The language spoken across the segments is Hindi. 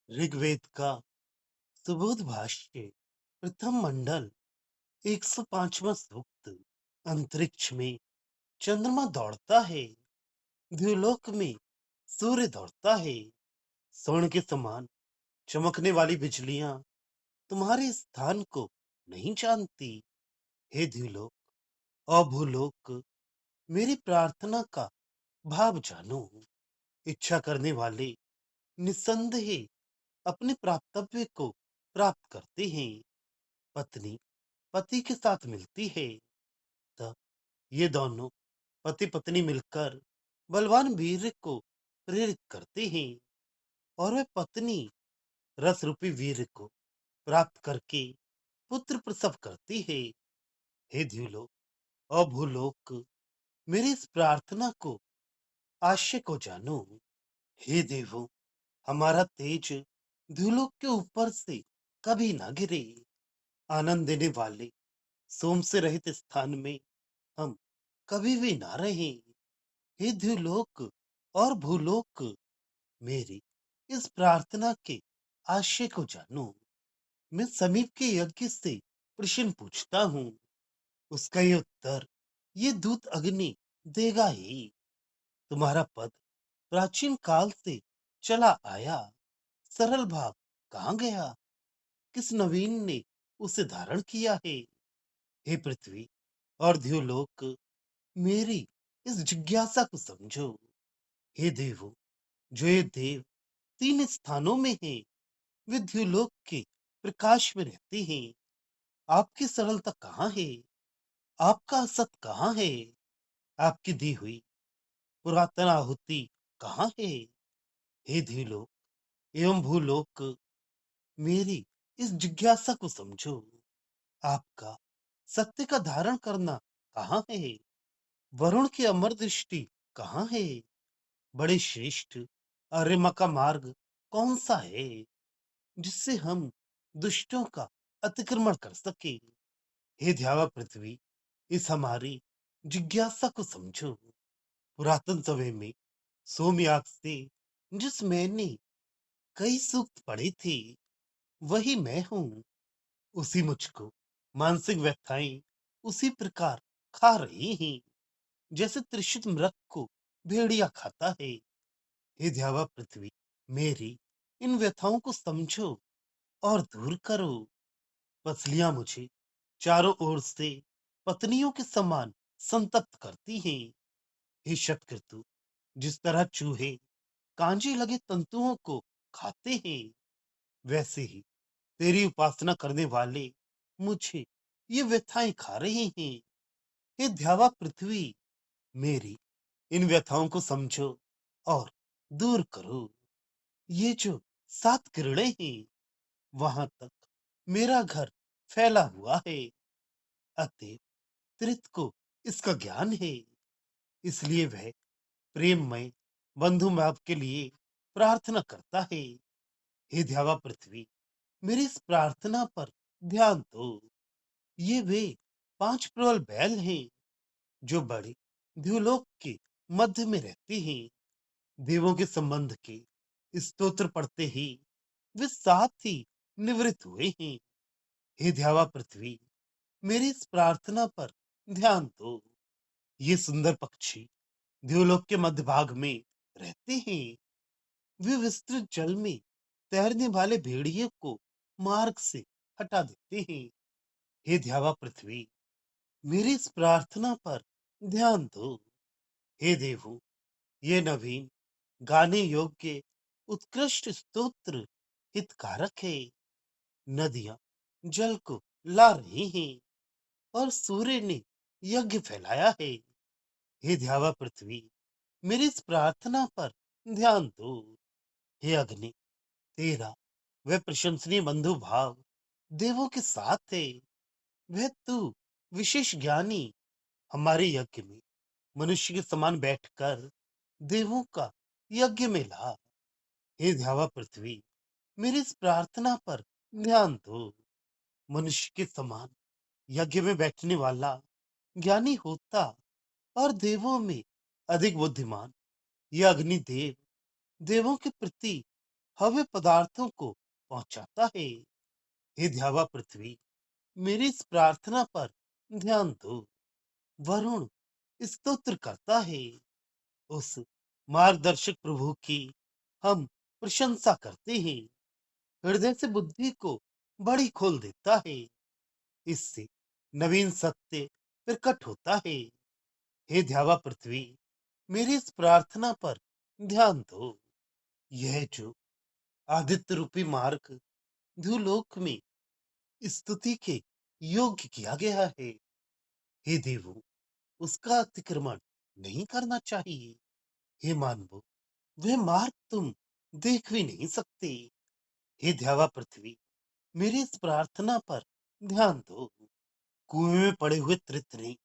ऋग्वेद का सुबोध भाष्य प्रथम मंडल 105वां सूक्त। अंतरिक्ष में चंद्रमा दौड़ता है, द्युलोक में सूर्य दौड़ता है। स्वर्ण के समान चमकने वाली बिजलियां तुम्हारे स्थान को नहीं जानती। हे द्युलोक और भूलोक, मेरी प्रार्थना का भाव जानो। इच्छा करने वाले निसंदेह अपने प्राप्तव्य को प्राप्त करते हैं। पत्नी पति के साथ मिलती है, तब ये दोनों पति पत्नी मिलकर बलवान वीर को प्रेरित करते हैं, और वह पत्नी रस रूपी वीर को प्राप्त करके पुत्र प्रसव करती है। हे द्युलोक और भूलोक, मेरी इस प्रार्थना को आशय को जानो। हे देवों, हमारा तेज द्युलोक के ऊपर से कभी ना गिरे। आनंद देने वाले सोम से रहित स्थान में हम कभी भी ना रहें। हे द्युलोक और भूलोक, मेरी इस प्रार्थना के आशय को जानो। मैं समीप के यज्ञ से प्रश्न पूछता हूँ, उसका ये उत्तर ये दूत अग्नि देगा ही। तुम्हारा पद प्राचीन काल से चला आया, सरल भाव कहाँ गया? किस नवीन ने उसे धारण किया है? हे पृथ्वी और द्युलोक, मेरी इस जिज्ञासा को समझो। हे देवो, जो ये देव तीन स्थानों में हैं, वे द्युलोक के प्रकाश में रहते हैं। आपकी सरलता कहाँ है? आपका असत कहाँ है? आपकी दी हुई पुरातन आहुति कहाँ है? हे द्युलोक एवं भूलोक, मेरी इस जिज्ञासा को समझो। आपका सत्य का धारण करना कहाँ है? वरुण की अमर दृष्टि कहाँ है? बड़े श्रेष्ठ आर्यमा का मार्ग कौन सा है, जिससे हम दुष्टों का अतिक्रमण कर सके? हे ध्यावा पृथ्वी, इस हमारी जिज्ञासा को समझो। पुरातन समय में सोमयाग से जिस मैंने कई सूक्त पढ़े थे, वही मैं हूँ। उसी मुझको मानसिक व्यथाएं उसी प्रकार खा रही हैं, जैसे त्रिषित मृग को भेड़िया खाता है। हे ध्यावा पृथ्वी, मेरी इन व्यथाओं को समझो और दूर करो। पसलियां मुझे चारों ओर से पत्नियों के समान संतप्त करती हैं। हे शतक्रतु, जिस तरह चूहे कांजे लगे तंतुओं को खाते हैं, वैसे ही तेरी उपासना करने वाले मुझे ये व्यथाएं खा रहे हैं। हे ध्यावा पृथ्वी, मेरी इन व्यथाओं को समझो और दूर करो। ये जो 7 किरणें हैं, वहां तक मेरा घर फैला हुआ है। अतएव त्रित को इसका ज्ञान है, इसलिए वह प्रेममय बंधु माप के लिए प्रार्थना करता है। हे ध्यावा पृथ्वी, मेरी इस प्रार्थना पर ध्यान दो। ये वे 5 प्रबल बैल हैं, जो बड़े द्युलोक के मध्य में रहते हैं। देवों के संबंध के स्तोत्र पढ़ते ही वे साथ ही निवृत्त हुए हैं। हे ध्यावा पृथ्वी, मेरी इस प्रार्थना पर ध्यान दो। ये सुंदर पक्षी द्युलोक के मध्य भाग में रहते हैं। वे विस्तृत जल में तैरने वाले भेड़िए को मार्ग से हटा देते हैं। हे ध्यावा पृथ्वी, मेरी इस प्रार्थना पर ध्यान दो। हे देवों, ये नवीन गाने योग्य उत्कृष्ट स्तोत्र हितकारक है। नदियां जल को ला रही हैं, और सूर्य ने यज्ञ फैलाया है। हे ध्यावा पृथ्वी, मेरी इस प्रार्थना पर ध्यान दो। हे अग्नि, तेरा वह प्रशंसनीय बंधु भाव देवों के साथ है। वह तू विशेष ज्ञानी हमारे यज्ञ में मनुष्य के समान बैठकर देवों का यज्ञ में ला। हे ध्यावा पृथ्वी, मेरी इस प्रार्थना पर ध्यान दो। मनुष्य के समान यज्ञ में बैठने वाला ज्ञानी होता, और देवों में अधिक बुद्धिमान यह अग्निदेव देवों के प्रति हवे पदार्थों को पहुंचाता है। हे ध्यावा पृथ्वी, मेरी इस प्रार्थना पर ध्यान दो। वरुण स्तोत्र करता है। उस मार्गदर्शक प्रभु की हम प्रशंसा करते हैं। हृदय से बुद्धि को बड़ी खोल देता है। इससे नवीन सत्य प्रकट होता है। हे ध्यावा पृथ्वी, मेरी इस प्रार्थना पर ध्यान दो। यह जो आदित्य रूपी मार्ग ध्युलोक में स्तुति के योग्य किया गया है, हे देवों, उसका अतिक्रमण नहीं करना चाहिए। हे मानवो, वह मार्ग तुम देख भी नहीं सकते। हे ध्यावा पृथ्वी, मेरी इस प्रार्थना पर ध्यान दो। कुएं में पड़े हुए त्रित ने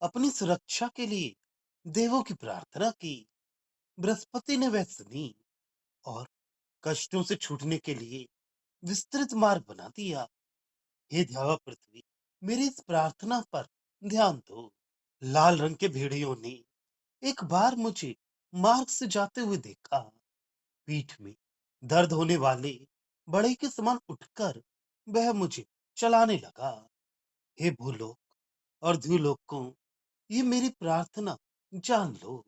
अपनी सुरक्षा के लिए देवों की प्रार्थना की। बृहस्पति ने वह सुनी और कष्टों से छूटने के लिए विस्तृत मार्ग बना दिया। हे ध्यावा पृथ्वी, मेरी इस प्रार्थना पर ध्यान दो। लाल रंग के भेड़ियों ने एक बार मुझे मार्ग से जाते हुए देखा। पीठ में दर्द होने वाले बड़े के समान उठकर वह मुझे चलाने लगा। हे भूलोक और ध्युलोकों, ये मेरी प्रार्थना जान लो।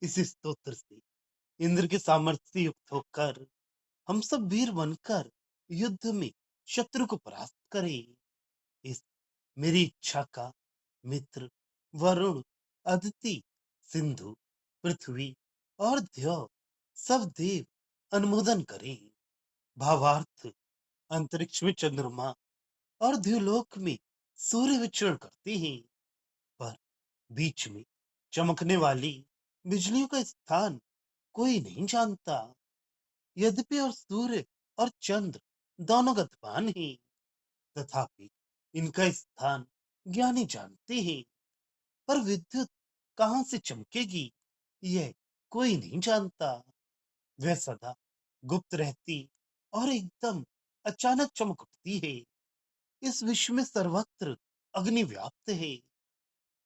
इस स्तोत्र से इंद्र के सामर्थ्य से युक्त होकर हम सब वीर बनकर युद्ध में शत्रु को परास्त करें। इस मेरी इच्छा का मित्र वरुण, अदिति, सिंधु, पृथ्वी और द्यौ सब देव अनुमोदन करें। भावार्थ, अंतरिक्ष में चंद्रमा और द्युलोक में सूर्य विचरण करते हैं, पर बीच में चमकने वाली बिजलियों का स्थान कोई नहीं जानता। यद्यपि और सूर्य और चंद्र दोनों गतिमान हैं, तथापि इनका स्थान ज्ञानी जानते हैं। पर विद्युत कहाँ से चमकेगी, यह कोई नहीं जानता। वह सदा गुप्त रहती और एकदम अचानक चमक उठती है। इस विश्व में सर्वत्र अग्नि व्याप्त है,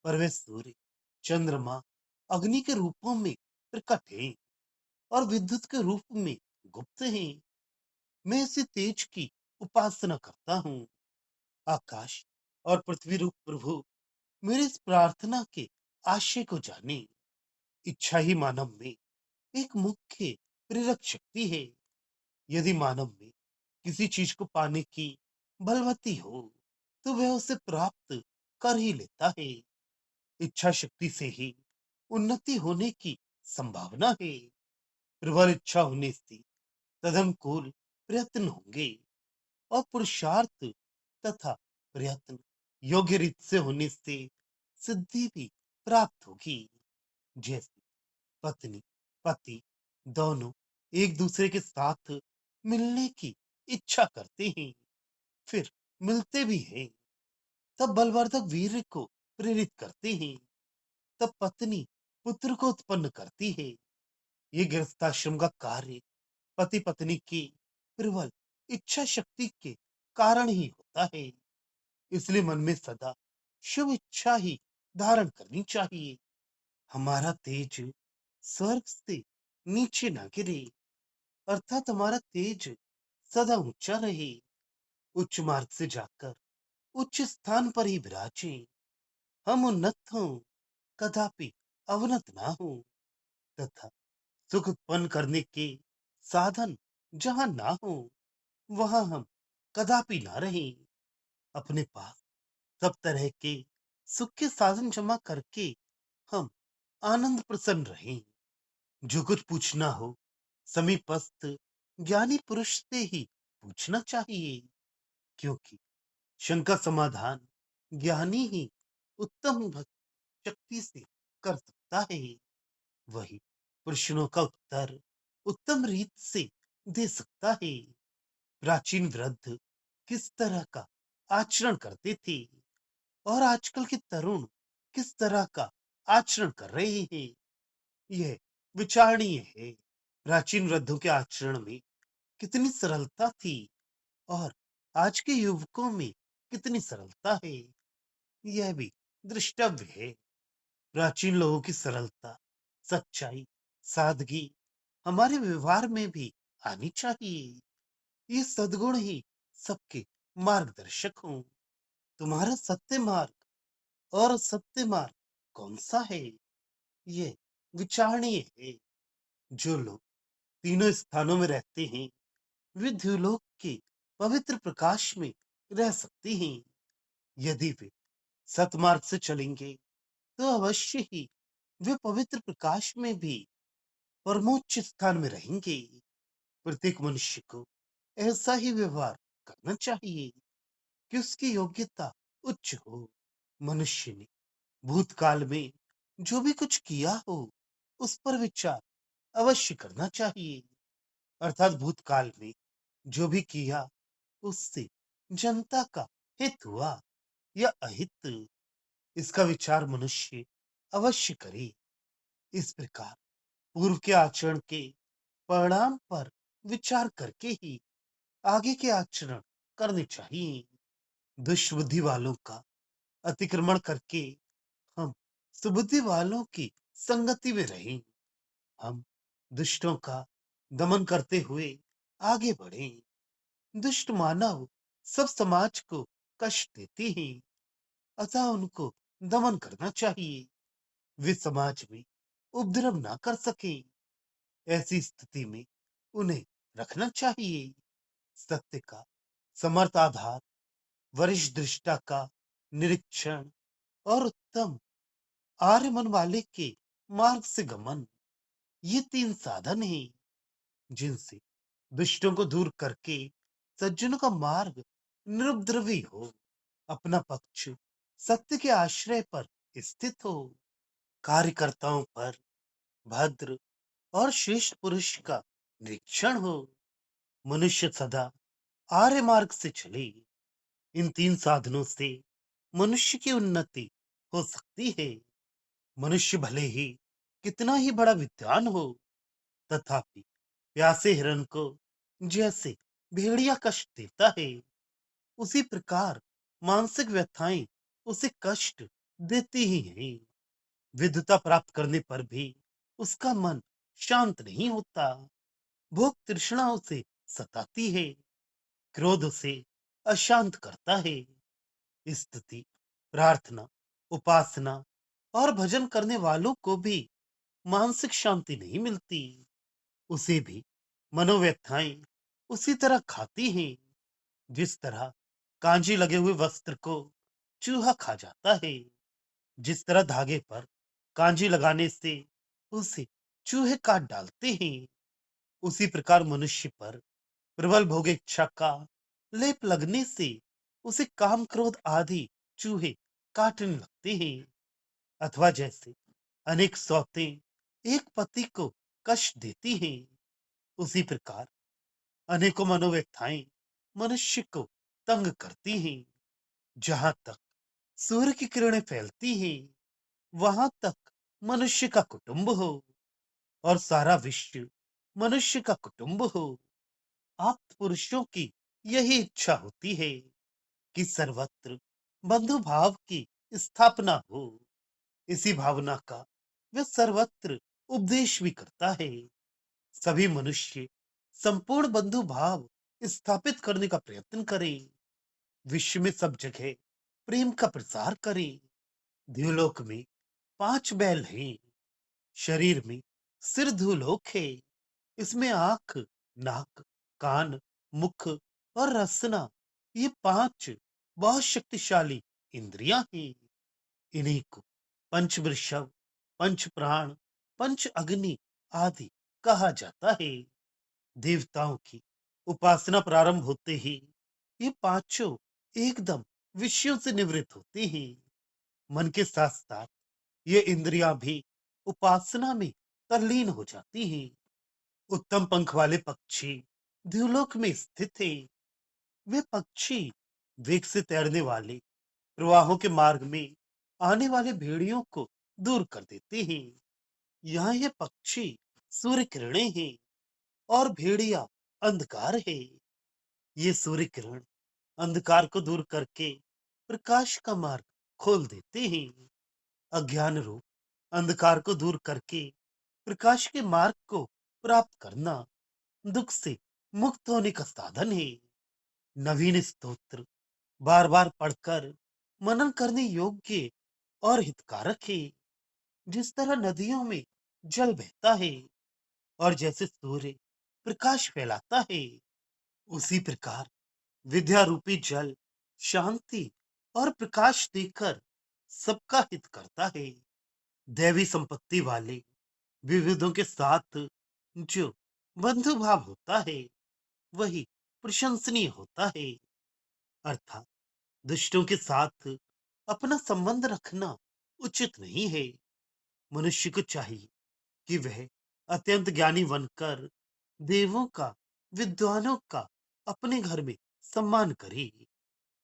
पर वह सूर्य, चंद्रमा अग्नि के रूपों में प्रकट है और विद्युत के रूप में गुप्त है। मैं इसी तेज की उपासना करता हूँ। आकाश और पृथ्वी रूप प्रभु मेरी इस प्रार्थना के आशय को जाने। इच्छा ही मानव में एक मुख्य प्रेरक शक्ति है। यदि मानव में किसी चीज को पाने की बलवती हो, तो वह उसे प्राप्त कर ही लेता है। इच्छा शक्ति से ही उन्नति होने की संभावना है। प्रबल इच्छा होने से तदनुकूल प्रयत्न होंगे और पुरुषार्थ तथा प्रयत्न योग्य रीत से होने से सिद्धि भी प्राप्त होगी। जैसे पत्नी पति दोनों एक दूसरे के साथ मिलने की इच्छा करते हैं, फिर मिलते भी हैं, तब बलवर्धक वीर को प्रेरित करते हैं। तब पत्नी पुत्र को उत्पन्न करती है। ये गृहस्थाश्रम का कार्य पति पत्नी की प्रबल इच्छा शक्ति के कारण ही होता है। इसलिए मन में सदा शुभ इच्छा ही धारण करनी चाहिए। हमारा तेज स्वर्ग से नीचे ना गिरे, अर्थात हमारा तेज सदा ऊंचा रहे। उच्च मार्ग से जाकर उच्च स्थान पर ही विराजे। हम उन्नत हों, कदापि अवनत ना हो, तथा सुख उत्पन्न करने के साधन जहां ना हो, वहां हम कदापि ना रहें। अपने पास सब तरह के सुख के साधन जमा करके हम आनंद प्रसन्न रहें। जो कुछ पूछना हो, समीपस्थ ज्ञानी पुरुष से ही पूछना चाहिए, क्योंकि शंका समाधान ज्ञानी ही उत्तम शक्ति से कर सकता है। वही प्रश्नों का उत्तर उत्तम रीत से दे सकता है। प्राचीन वृद्ध किस तरह का आचरण करते थे और आजकल के तरुण किस तरह का आचरण कर रहे हैं, यह विचारणीय है। प्राचीन वृद्धों के आचरण में कितनी सरलता थी और आज के युवकों में कितनी सरलता है, यह भी दृष्टव्य है। प्राचीन लोगों की सरलता, सच्चाई, सादगी हमारे व्यवहार में भी आनी चाहिए। ये सद्गुण ही सबके मार्गदर्शक हों। तुम्हारा सत्य मार्ग और सत्य मार्ग कौन सा है? ये विचारणीय है। जो लोग तीनों स्थानों में रहते हैं, वे द्युलोक के पवित्र प्रकाश में रह सकते हैं। यदि वे सतमार्ग से चलेंगे, तो अवश्य ही वे पवित्र प्रकाश में भी परमोच्च स्थान में रहेंगे। प्रत्येक मनुष्य को ऐसा ही व्यवहार करना चाहिए कि उसकी योग्यता उच्च हो। मनुष्य ने भूतकाल में जो भी कुछ किया हो, उस पर विचार अवश्य करना चाहिए। अर्थात भूतकाल में जो भी किया, उससे जनता का हित हुआ या अहित, इसका विचार मनुष्य अवश्य करे। इस प्रकार पूर्व के आचरण के परिणाम पर विचार करके ही आगे के आचरण करने चाहिए। दुष्बुद्धि वालों का अतिक्रमण करके हम सुबुद्धि वालों की संगति में रहें। हम दुष्टों का दमन करते हुए आगे बढ़ें। दुष्ट मानव सब समाज को कष्ट देते हैं, अतः उनको दमन करना चाहिए। वे समाज में उपद्रव ना कर सके, ऐसी स्थिति में उन्हें रखना चाहिए। सत्य का समर्थ आधार, वरिष्ठ दृष्टा का निरीक्षण और उत्तम आर्य मन वाले के मार्ग से गमन, ये तीन साधन हैं जिनसे दुष्टों को दूर करके सज्जनों का मार्ग निरुपद्रवी हो। अपना पक्ष सत्य के आश्रय पर स्थित हो। कार्यकर्ताओं पर भद्र और श्रेष्ठ पुरुष का निरीक्षण हो। मनुष्य सदा आर्य मार्ग से चले। इन तीन साधनों से मनुष्य की उन्नति हो सकती है। मनुष्य भले ही कितना ही बड़ा विद्वान हो, तथापि प्यासे हिरन को जैसे भेड़िया कष्ट देता है, उसी प्रकार मानसिक व्यथाएं उसे कष्ट देती ही हैं। विद्वता प्राप्त करने पर भी उसका मन शांत नहीं होता। भोग तृष्णा उसे सताती है, क्रोध उसे अशांत करता है। स्तुति, प्रार्थना, उपासना और भजन करने वालों को भी मानसिक शांति नहीं मिलती। उसे भी मनोव्यथाएं उसी तरह खाती हैं, जिस तरह कांजी लगे हुए वस्त्र को चूहा खा जाता है। जिस तरह धागे पर कांजी लगाने से उसे चूहे काट डालते हैं, उसी प्रकार मनुष्य पर प्रबल भोग इच्छा का लेप लगने से उसे काम क्रोध आदि चूहे काटने लगते हैं। अथवा जैसे अनेक सौतें एक पति को कष्ट देती हैं, उसी प्रकार अनेकों मनोव्यथाएं मनुष्य को तंग करती हैं। जहां तक सूर्य की किरणें फैलती हैं, वहां तक मनुष्य का कुटुंब हो और सारा विश्व मनुष्य का कुटुंब हो। आप्त पुरुषों की यही इच्छा होती है कि सर्वत्र बंधु भाव की स्थापना हो। इसी भावना का वह सर्वत्र उपदेश भी करता है। सभी मनुष्य संपूर्ण बंधु भाव स्थापित करने का प्रयत्न करें। विश्व में सब जगह प्रेम का प्रसार करें। द्युलोक में 5 बैल हैं। शरीर में सिर धूलोक है। इसमें आंख, नाक, कान, मुख और रसना, ये 5 बहुत शक्तिशाली इंद्रियां हैं। इन्हीं को पंच वृषभ, पंच प्राण, पंच अग्नि आदि कहा जाता है। देवताओं की उपासना प्रारंभ होते ही ये पांचों एकदम विषयों से निवृत्त होते हैं। मन के साथ साथ ये इंद्रियां भी उपासना में तल्लीन हो जाती हैं। उत्तम पंख वाले पक्षी द्युलोक में स्थित है। वे पक्षी वेग से तैरने वाले प्रवाहों के मार्ग में आने वाले भेड़ियों को दूर कर देते हैं। यहाँ ये पक्षी सूर्य किरणें हैं और भेड़िया अंधकार है। ये सूर्य किरण अंधकार को दूर करके प्रकाश का मार्ग खोल देते हैं। अज्ञान रूप अंधकार को दूर करके प्रकाश के मार्ग को प्राप्त करना, दुख से मुक्त होने का साधन है। नवीन स्तोत्र बार बार पढ़कर मनन करने योग्य और हितकारक है। जिस तरह नदियों में जल बहता है और जैसे सूर्य प्रकाश फैलाता है, उसी प्रकार विद्या रूपी जल शांति और प्रकाश देकर सबका हित करता है। दैवी संपत्ति वाले विविधों के साथ जो बंधु भाव होता है, वही प्रशंसनीय होता है। अर्थात दुष्टों के साथ अपना संबंध रखना उचित नहीं है। मनुष्य को चाहिए कि वह अत्यंत ज्ञानी बनकर देवों का, विद्वानों का अपने घर में सम्मान करे।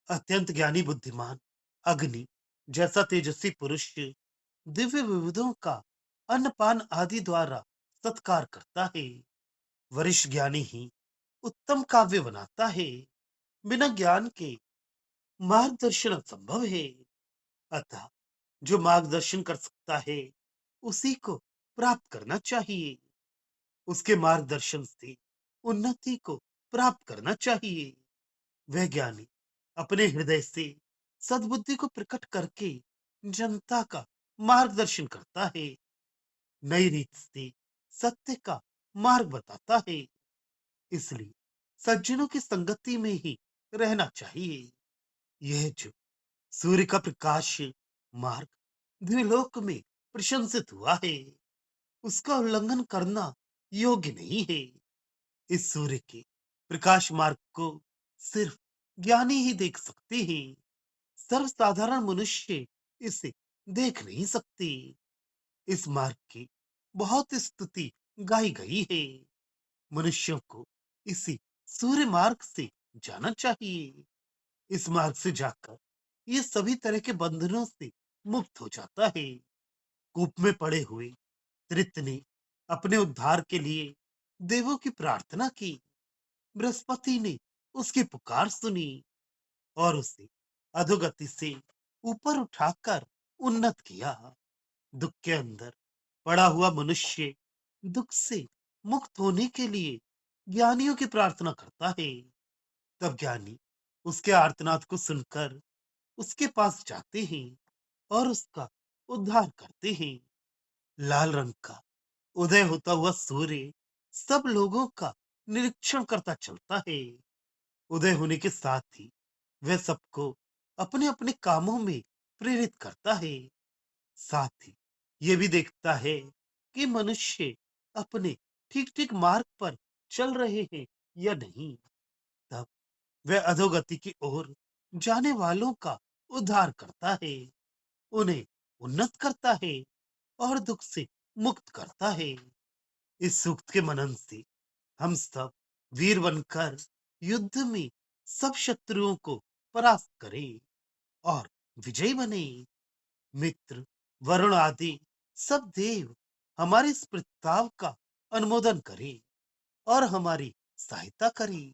अत्यंत ज्ञानी बुद्धिमान अग्नि जैसा तेजस्वी पुरुष दिव्य विविधों का अन्नपान आदि द्वारा सत्कार करता है। वरिष्ठ ज्ञानी ही उत्तम काव्य बनाता है। बिना ज्ञान के मार्गदर्शन असंभव है। अतः जो मार्गदर्शन कर सकता है, उसी को प्राप्त करना चाहिए। उसके मार्गदर्शन से उन्नति को प्राप्त करना चाहिए। वह ज्ञानी अपने हृदय से सद्बुद्धि को प्रकट करके जनता का मार्गदर्शन करता है। नई रीत से सत्य का मार्ग बताता है। इसलिए सज्जनों की संगति में ही रहना चाहिए। यह जो सूर्य का प्रकाश मार्ग द्विलोक में प्रशंसित हुआ है, उसका उल्लंघन करना योग्य नहीं है। इस सूर्य के प्रकाश मार्ग को सिर्फ ज्ञानी ही देख सकते हैं। सर्वसाधारण मनुष्य इसे देख नहीं सकते। इस मार्ग की बहुत स्तुति गाई गई है। मनुष्यों को इसी सूर्य मार्ग से जाना चाहिए। इस मार्ग से जाकर ये सभी तरह के बंधनों से मुक्त हो जाता है। कूप में पड़े हुए त्रित ने अपने उद्धार के लिए देवों की प्रार्थना की। बृहस्पति ने उसकी पुकार सुनी और उसे अधोगति से ऊपर उठाकर उन्नत किया। दुख के अंदर पड़ा हुआ मनुष्य दुख से मुक्त होने के लिए ज्ञानियों की प्रार्थना करता है। तब ज्ञानी उसके आर्तनाद को सुनकर उसके पास जाते हैं और उसका उद्धार करते हैं। लाल रंग का उदय होता हुआ सूर्य सब लोगों का निरीक्षण करता चलता है। उदय होने के साथ ही वह सबको अपने अपने कामों में प्रेरित करता है। साथ ही ये भी देखता है कि मनुष्य अपने ठीक ठीक मार्ग पर चल रहे हैं या नहीं। तब वह अधोगति की ओर जाने वालों का उद्धार करता है, उन्हें उन्नत करता है और दुख से मुक्त करता है। इस सूक्त के मनन से हम सब वीर बनकर युद्ध में सब शत्रुओं को परास्त करें और विजयी बने। मित्र, वरुण आदि सब देव हमारे इस प्रस्ताव का अनुमोदन करें और हमारी सहायता करें।